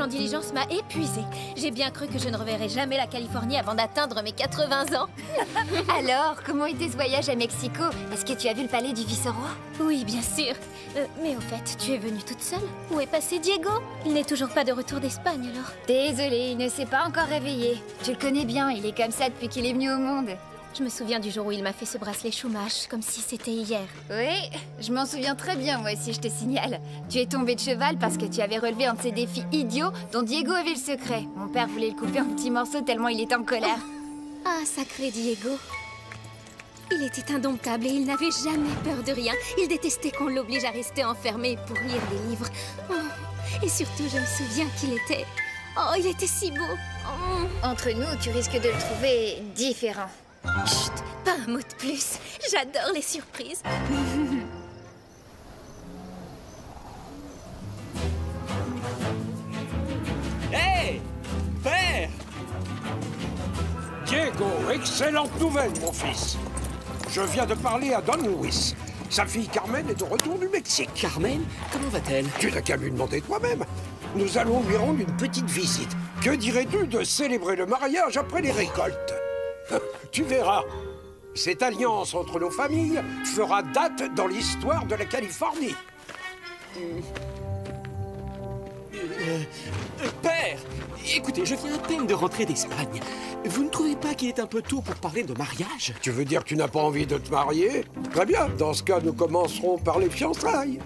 en diligence m'a épuisée. J'ai bien cru que je ne reverrais jamais la Californie avant d'atteindre mes 80 ans. Alors, comment était ce voyage à Mexico? Est-ce que tu as vu le palais du vice-roi? Oui, bien sûr. Mais au fait, tu es venue toute seule? Où est passé Diego? Il n'est toujours pas de retour d'Espagne, alors. Désolée, il ne s'est pas encore réveillé. Tu le connais bien, il est comme ça depuis qu'il est venu au monde. Je me souviens du jour où il m'a fait ce bracelet Chumash, comme si c'était hier. Oui, je m'en souviens très bien, moi aussi, je te signale. Tu es tombé de cheval parce que tu avais relevé un de ces défis idiots dont Diego avait le secret. Mon père voulait le couper en petits morceaux tellement il était en colère. Ah, sacré Diego. Il était indomptable et il n'avait jamais peur de rien. Il détestait qu'on l'oblige à rester enfermé pour lire des livres. Oh. Et surtout, je me souviens qu'il était... Oh, il était si beau. Oh. Entre nous, tu risques de le trouver différent. Chut, pas un mot de plus. J'adore les surprises. Hé, père! Diego, excellente nouvelle, mon fils. Je viens de parler à Don Luis. Sa fille Carmen est de retour du Mexique. Carmen, comment va-t-elle? Tu n'as qu'à lui demander toi-même. Nous allons lui rendre une petite visite. Que dirais-tu de célébrer le mariage après les récoltes? Tu verras. Cette alliance entre nos familles fera date dans l'histoire de la Californie. Père, écoutez, je viens à peine de rentrer d'Espagne. Vous ne trouvez pas qu'il est un peu tôt pour parler de mariage? Tu veux dire que tu n'as pas envie de te marier? Très bien, dans ce cas, nous commencerons par les fiançailles.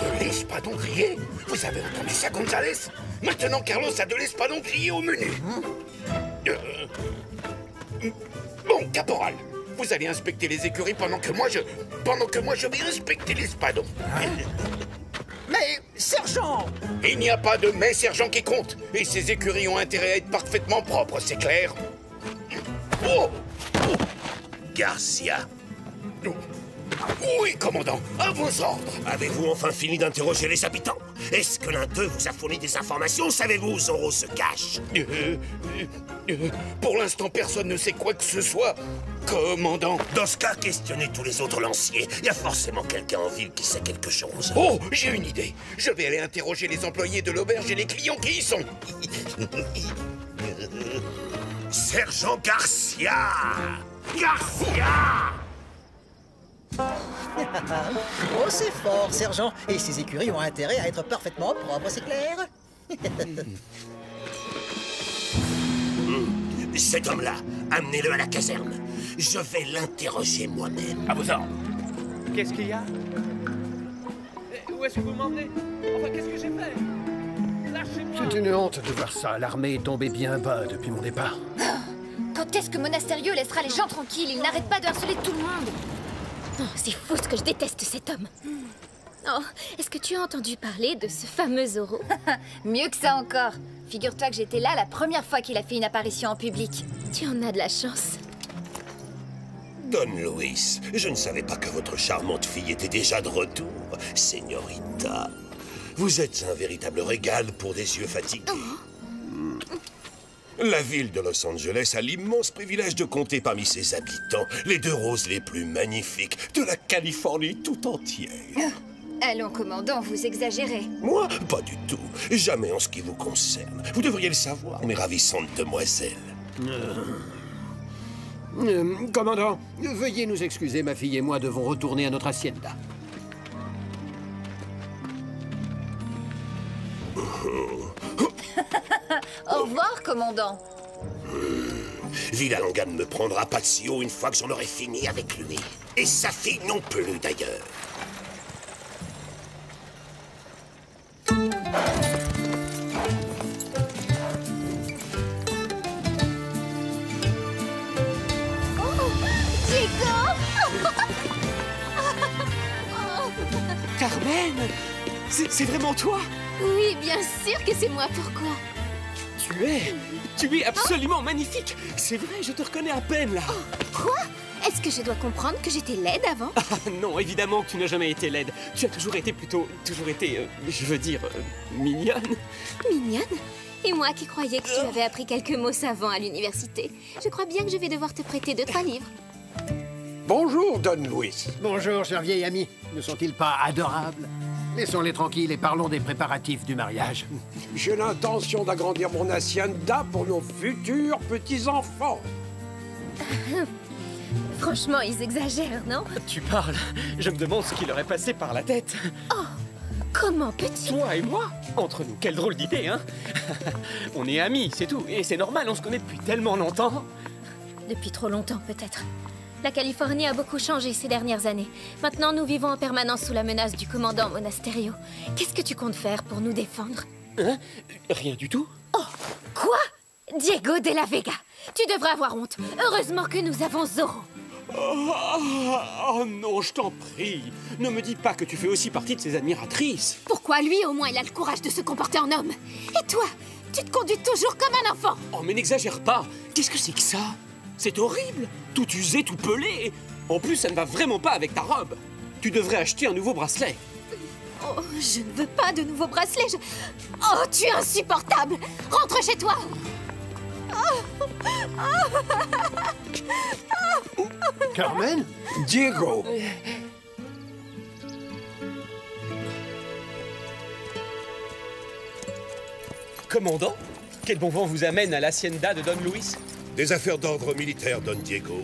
De l'espadon-grillé? Vous avez entendu ça, Gonzalez? Maintenant, Carlos a de l'espadon-grillé au menu. Bon, caporal, vous allez inspecter les écuries pendant que moi je vais inspecter l'espadon. Mais, sergent! Il n'y a pas de mais, sergent, qui compte. Et ces écuries ont intérêt à être parfaitement propres, c'est clair? Oh! Oh! Garcia. Oh. Oui, commandant, à vos ordres. Avez-vous enfin fini d'interroger les habitants? Est-ce que l'un d'eux vous a fourni des informations? Savez-vous où Zorro se cache? Pour l'instant, personne ne sait quoi que ce soit, commandant. Dans ce cas, questionnez tous les autres lanciers. Il y a forcément quelqu'un en ville qui sait quelque chose. Oh, j'ai une idée. Je vais aller interroger les employés de l'auberge et les clients qui y sont. Sergent Garcia! Garcia! Oh, c'est fort, sergent. Et ces écuries ont intérêt à être parfaitement propres, c'est clair? Cet homme-là, amenez-le à la caserne. Je vais l'interroger moi-même. À vos ordres. Qu'est-ce qu'il y a? Où est-ce que vous m'emmenez? Enfin, qu'est-ce que j'ai fait? Lâchez-moi! C'est une honte de voir ça. L'armée est tombée bien bas depuis mon départ. Quand est-ce que Monasterieux laissera les gens tranquilles? Il n'arrête pas de harceler tout le monde. Oh, c'est fou ce que je déteste cet homme. Oh, est-ce que tu as entendu parler de ce fameux Zorro? Mieux que ça encore. Figure-toi que j'étais là la première fois qu'il a fait une apparition en public. Tu en as de la chance. Don Luis, je ne savais pas que votre charmante fille était déjà de retour. Señorita, vous êtes un véritable régal pour des yeux fatigués. La ville de Los Angeles a l'immense privilège de compter parmi ses habitants les deux roses les plus magnifiques de la Californie tout entière. Allons, commandant, vous exagérez. Moi, pas du tout. Jamais en ce qui vous concerne. Vous devriez le savoir, mes ravissantes demoiselles. Commandant, veuillez nous excuser, ma fille et moi devons retourner à notre hacienda. Au revoir, commandant. Villalonga ne me prendra pas de si haut une fois que j'en aurai fini avec lui. Et sa fille non plus, d'ailleurs. Carmen! C'est vraiment toi? Oui, bien sûr que c'est moi. Pourquoi? Tu es absolument magnifique. C'est vrai, je te reconnais à peine, là. Quoi? Est-ce que je dois comprendre que j'étais laide avant? Ah non, évidemment que tu n'as jamais été laide. Tu as toujours été je veux dire, mignonne. Mignonne? Et moi qui croyais que tu avais appris quelques mots savants à l'université. Je crois bien que je vais devoir te prêter 2-3 livres. Bonjour, Don Luis. Bonjour, cher vieil ami. Ne sont-ils pas adorables? Laissons-les tranquilles et parlons des préparatifs du mariage. J'ai l'intention d'agrandir mon hacienda pour nos futurs petits-enfants. Franchement, ils exagèrent, non? Tu parles. Je me demande ce qui leur est passé par la tête. Oh, comment peux-tu? Toi et moi? Entre nous, quelle drôle d'idée, hein? On est amis, c'est tout. Et c'est normal, on se connaît depuis tellement longtemps. Depuis trop longtemps, peut-être. La Californie a beaucoup changé ces dernières années. Maintenant, nous vivons en permanence sous la menace du commandant Monasterio. Qu'est-ce que tu comptes faire pour nous défendre? Hein? Rien du tout. Oh, quoi? Diego de la Vega, tu devrais avoir honte. Heureusement que nous avons Zorro. Oh non, je t'en prie. Ne me dis pas que tu fais aussi partie de ses admiratrices. Pourquoi lui, au moins, il a le courage de se comporter en homme? Et toi, tu te conduis toujours comme un enfant. Oh, mais n'exagère pas. Qu'est-ce que c'est que ça? C'est horrible. Tout usé, tout pelé. En plus, ça ne va vraiment pas avec ta robe. Tu devrais acheter un nouveau bracelet. Oh, je ne veux pas de nouveaux bracelets. Oh, tu es insupportable. Rentre chez toi. Carmen? Diego. Commandant, quel bon vent vous amène à l'hacienda de Don Luis? Des affaires d'ordre militaire, Don Diego.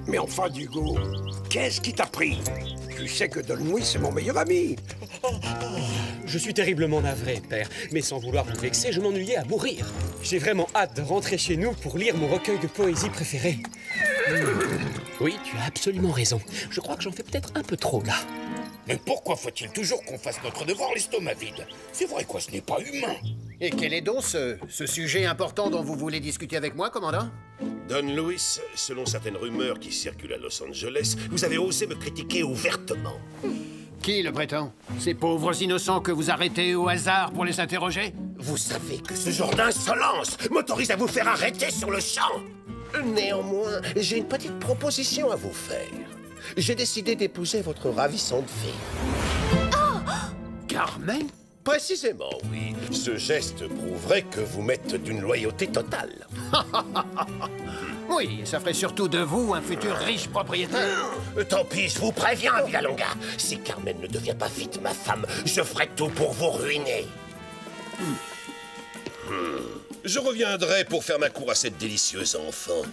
Mais enfin, Diego, qu'est-ce qui t'a pris? Tu sais que Don Luis est mon meilleur ami. Je suis terriblement navré, père, mais sans vouloir vous vexer, je m'ennuyais à mourir. J'ai vraiment hâte de rentrer chez nous pour lire mon recueil de poésie préféré. Oui, tu as absolument raison. Je crois que j'en fais peut-être un peu trop, là. Mais pourquoi faut-il toujours qu'on fasse notre devoir l'estomac vide? C'est vrai quoi, ce n'est pas humain. Et quel est donc ce sujet important dont vous voulez discuter avec moi, commandant? Don Luis, selon certaines rumeurs qui circulent à Los Angeles, vous avez osé me critiquer ouvertement. Qui le prétend? Ces pauvres innocents que vous arrêtez au hasard pour les interroger? Vous savez que ce genre d'insolence m'autorise à vous faire arrêter sur le champ. Néanmoins, j'ai une petite proposition à vous faire. J'ai décidé d'épouser votre ravissante fille. Oh! Carmen? Précisément, oui. Ce geste prouverait que vous m'êtes d'une loyauté totale. Oui, ça ferait surtout de vous un futur riche propriétaire. Tant pis, je vous préviens, Villalonga. Si Carmen ne devient pas vite ma femme, je ferai tout pour vous ruiner. Je reviendrai pour faire ma cour à cette délicieuse enfant.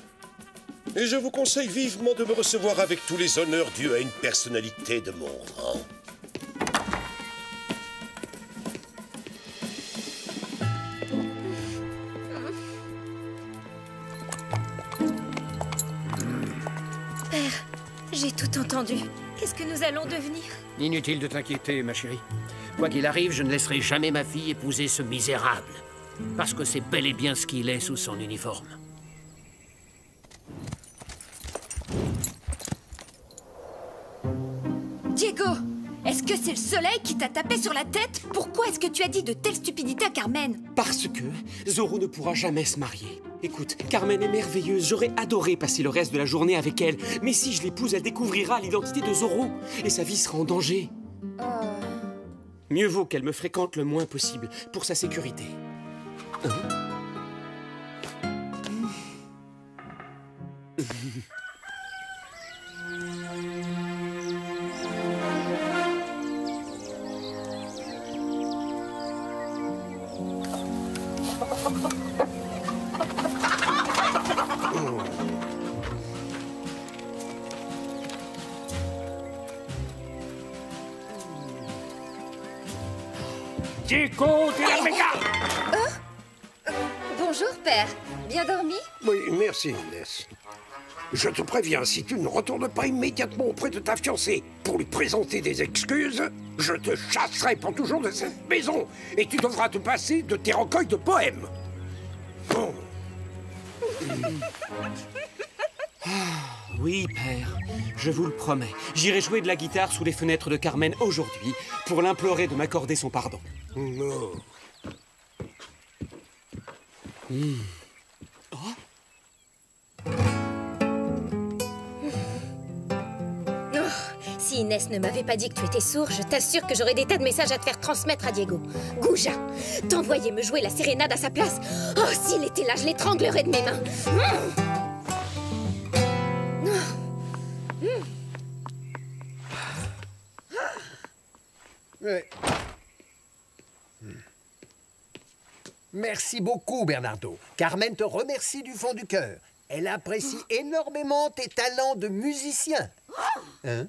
Et je vous conseille vivement de me recevoir avec tous les honneurs dus à une personnalité de mon rang. Père, j'ai tout entendu. Qu'est-ce que nous allons devenir? Inutile de t'inquiéter, ma chérie. Quoi qu'il arrive, je ne laisserai jamais ma fille épouser ce misérable. Parce que c'est bel et bien ce qu'il est sous son uniforme. Diego, est-ce que c'est le soleil qui t'a tapé sur la tête? Pourquoi est-ce que tu as dit de telles stupidités à Carmen? Parce que Zorro ne pourra jamais se marier. Écoute, Carmen est merveilleuse, j'aurais adoré passer le reste de la journée avec elle. Mais si je l'épouse, elle découvrira l'identité de Zorro et sa vie sera en danger. Mieux vaut qu'elle me fréquente le moins possible, pour sa sécurité. Diego de la Vega! Bonjour, père. Bien dormi? Oui, merci, Inès. Je te préviens, si tu ne retournes pas immédiatement auprès de ta fiancée pour lui présenter des excuses, je te chasserai pour toujours de cette maison et tu devras te passer de tes recueils de poèmes. Oh. Oui, père, je vous le promets. J'irai jouer de la guitare sous les fenêtres de Carmen aujourd'hui pour l'implorer de m'accorder son pardon. Non. Si Inès ne m'avait pas dit que tu étais sourd, je t'assure que j'aurais des tas de messages à te faire transmettre à Diego. Gouja, t'envoyer me jouer la sérénade à sa place. Oh, s'il était là, je l'étranglerais de mes mains. Ouais. Merci beaucoup, Bernardo. Carmen te remercie du fond du cœur. Elle apprécie énormément tes talents de musicien. Hein?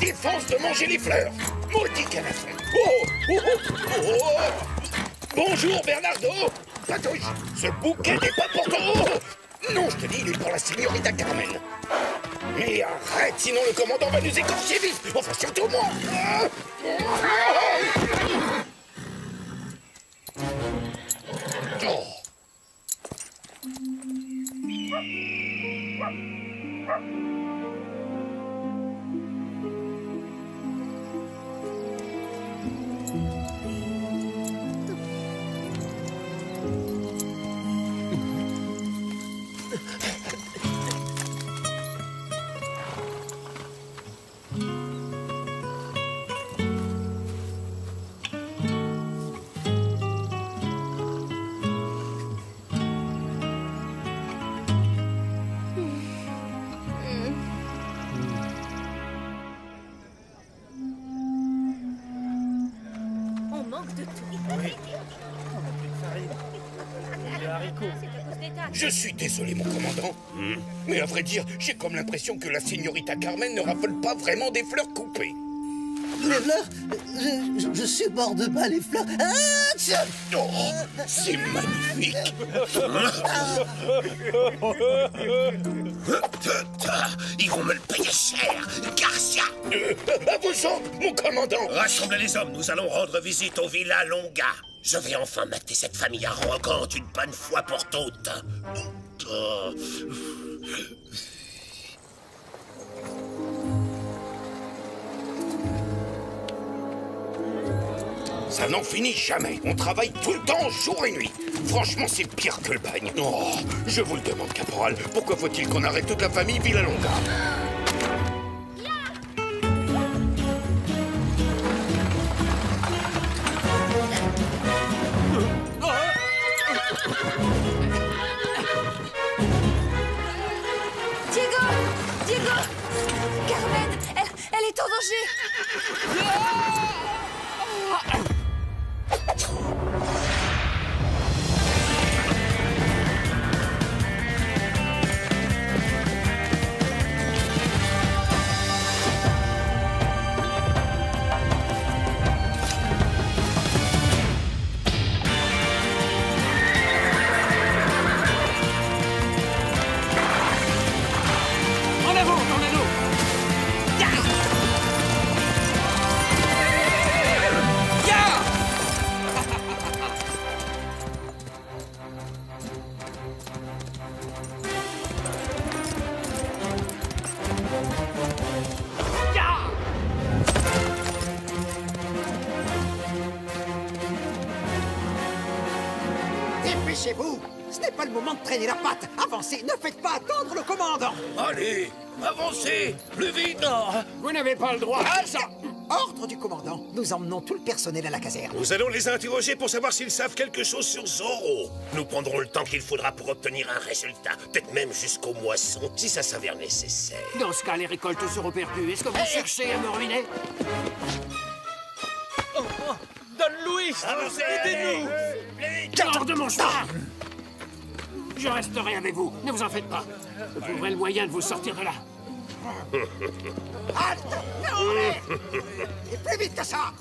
Défense de manger les fleurs. Maudit canafre. Bonjour, Bernardo. Patouche, ce bouquet n'est pas pour toi. Non, je te dis, il est pour la signorita Carmen. Mais arrête, sinon le commandant va nous écorcher vif. Enfin, surtout moi. Oh. Je suis désolé, mon commandant. Mais à vrai dire, j'ai comme l'impression que la signorita Carmen ne raffole pas vraiment des fleurs coupées. Les fleurs? Je supporte pas les fleurs. Ah, tiens. Oh, c'est magnifique. Ils vont me le payer cher, Garcia. À vos ordres, mon commandant. Rassemblez les hommes, nous allons rendre visite au Villa Longa. Je vais enfin mater cette famille arrogante une bonne fois pour toutes. Ça n'en finit jamais. On travaille tout le temps, jour et nuit. Franchement, c'est pire que le bagne. Oh, je vous le demande, caporal. Pourquoi faut-il qu'on arrête toute la famille Villalonga? Diego! Carmen, elle est en danger! Dépêchez-vous! Ce n'est pas le moment de traîner la patte! Avancez! Ne faites pas attendre le commandant! Allez, avancez, plus vite. Vous n'avez pas le droit à ça. Ordre du commandant! Nous emmenons tout le personnel à la caserne. Nous allons les interroger pour savoir s'ils savent quelque chose sur Zorro. Nous prendrons le temps qu'il faudra pour obtenir un résultat, peut-être même jusqu'aux moissons, si ça s'avère nécessaire. Dans ce cas, les récoltes seront perdues. Est-ce que vous cherchez à me ruiner? Don Luis, aidez-nous. Hors de mon chemin! Je resterai avec vous, ne vous en faites pas. Je trouverai le moyen de vous sortir de là. Halte! Et plus vite que ça!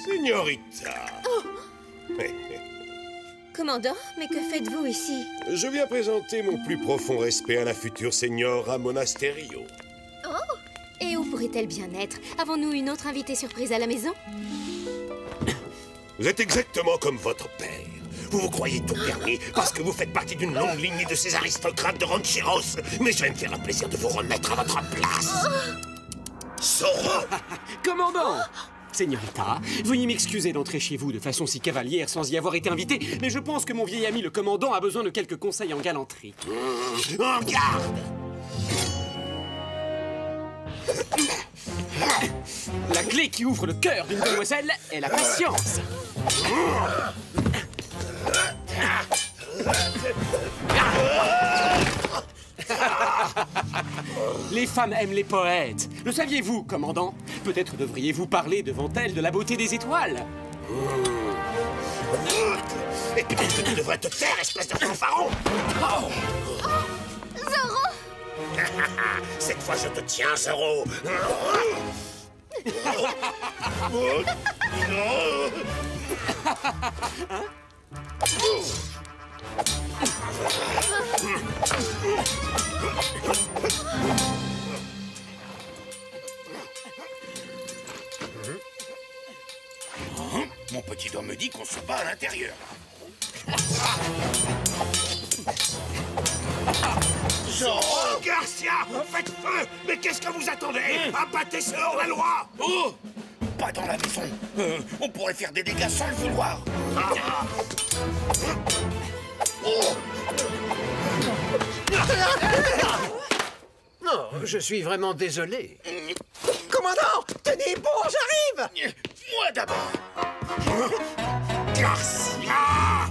Signorita. Commandant, mais que faites-vous ici? Je viens présenter mon plus profond respect à la future Señora Monasterio. Oh, Et où pourrait-elle bien être? Avons-nous une autre invitée surprise à la maison? Vous êtes exactement comme votre père. Vous vous croyez tout permis parce que vous faites partie d'une longue lignée de ces aristocrates de Rancheros. Mais je vais me faire un plaisir de vous remettre à votre place. Zorro! Commandant! Señorita, veuillez m'excuser d'entrer chez vous de façon si cavalière sans y avoir été invité, mais je pense que mon vieil ami le commandant a besoin de quelques conseils en galanterie. En garde! La clé qui ouvre le cœur d'une demoiselle est la patience. Les femmes aiment les poètes. Le saviez-vous, commandant? Peut-être devriez-vous parler devant elles de la beauté des étoiles. Et peut-être que tu devrais te taire, espèce de fanfaron! Zorro! Cette fois, je te tiens, Zorro! Mon petit doigt me dit qu'on se bat à l'intérieur. Zorro! Garcia! Faites feu! Mais qu'est-ce que vous attendez? Abattez ce hors-la-loi! Oh! Pas dans la maison. On pourrait faire des dégâts sans le vouloir. Non, je suis vraiment désolé. Commandant, tenez bon, j'arrive! Moi d'abord. Garcia!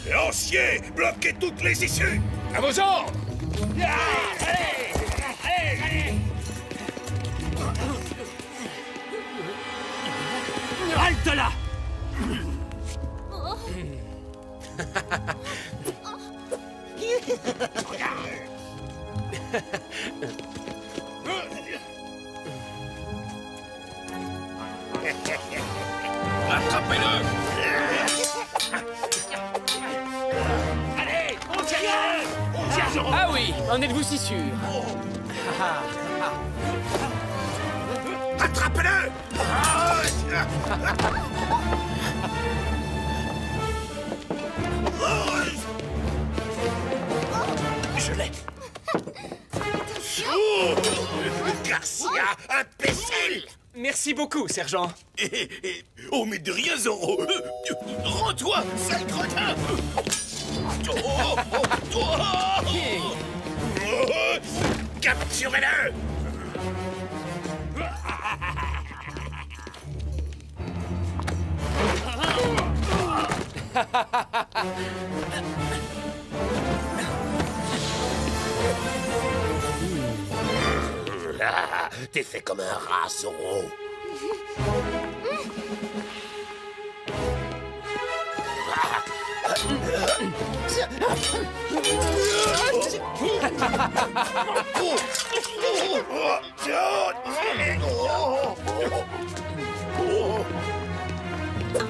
Lancier, bloquez toutes les issues! À vos ordres! Allez! Allez! Allez! Halte là! Attrapez-le! Allez! On tient! On tient, Zorro! Ah oui, en êtes-vous si sûr? Attrape-le! Je l'ai! Garcia, imbécile! Merci beaucoup, sergent. Oh, mais de rien, Zorro! Rends-toi, sale cretin! Capturez-le! T'es fait comme un rat, Zorro.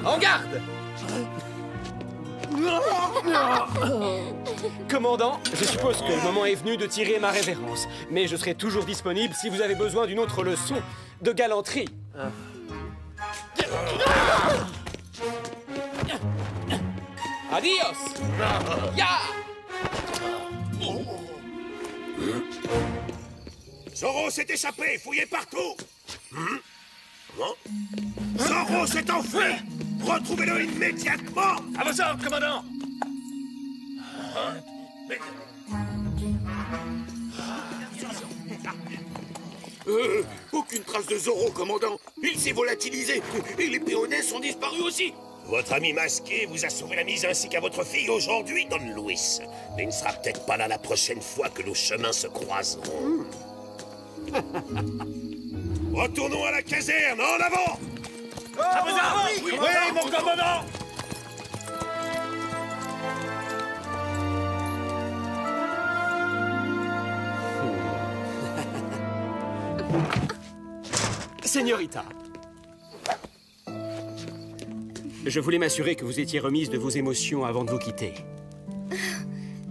En garde! Commandant, je suppose que le moment est venu de tirer ma révérence. Mais je serai toujours disponible si vous avez besoin d'une autre leçon de galanterie. Adios! Ya! Zorro s'est échappé, fouillez partout. Zorro s'est enfui. Retrouvez-le immédiatement. À vos ordres, commandant. Aucune trace de Zorro, commandant. Il s'est volatilisé et les péonnais sont disparus aussi. Votre ami masqué vous a sauvé la mise ainsi qu'à votre fille aujourd'hui, Don Luis. Mais il ne sera peut-être pas là la prochaine fois que nos chemins se croiseront. Retournons à la caserne, en avant! À vos ordres! Oui, mon commandant! Señorita, je voulais m'assurer que vous étiez remise de vos émotions avant de vous quitter.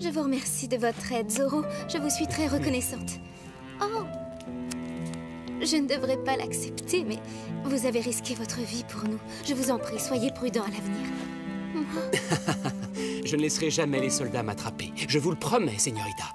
Je Je vous remercie de votre aide, Zoro. Je vous suis très reconnaissante. Oh! Je ne devrais pas l'accepter, mais vous avez risqué votre vie pour nous. Je vous en prie, soyez prudent à l'avenir. Je ne laisserai jamais les soldats m'attraper. Je vous le promets, señorita.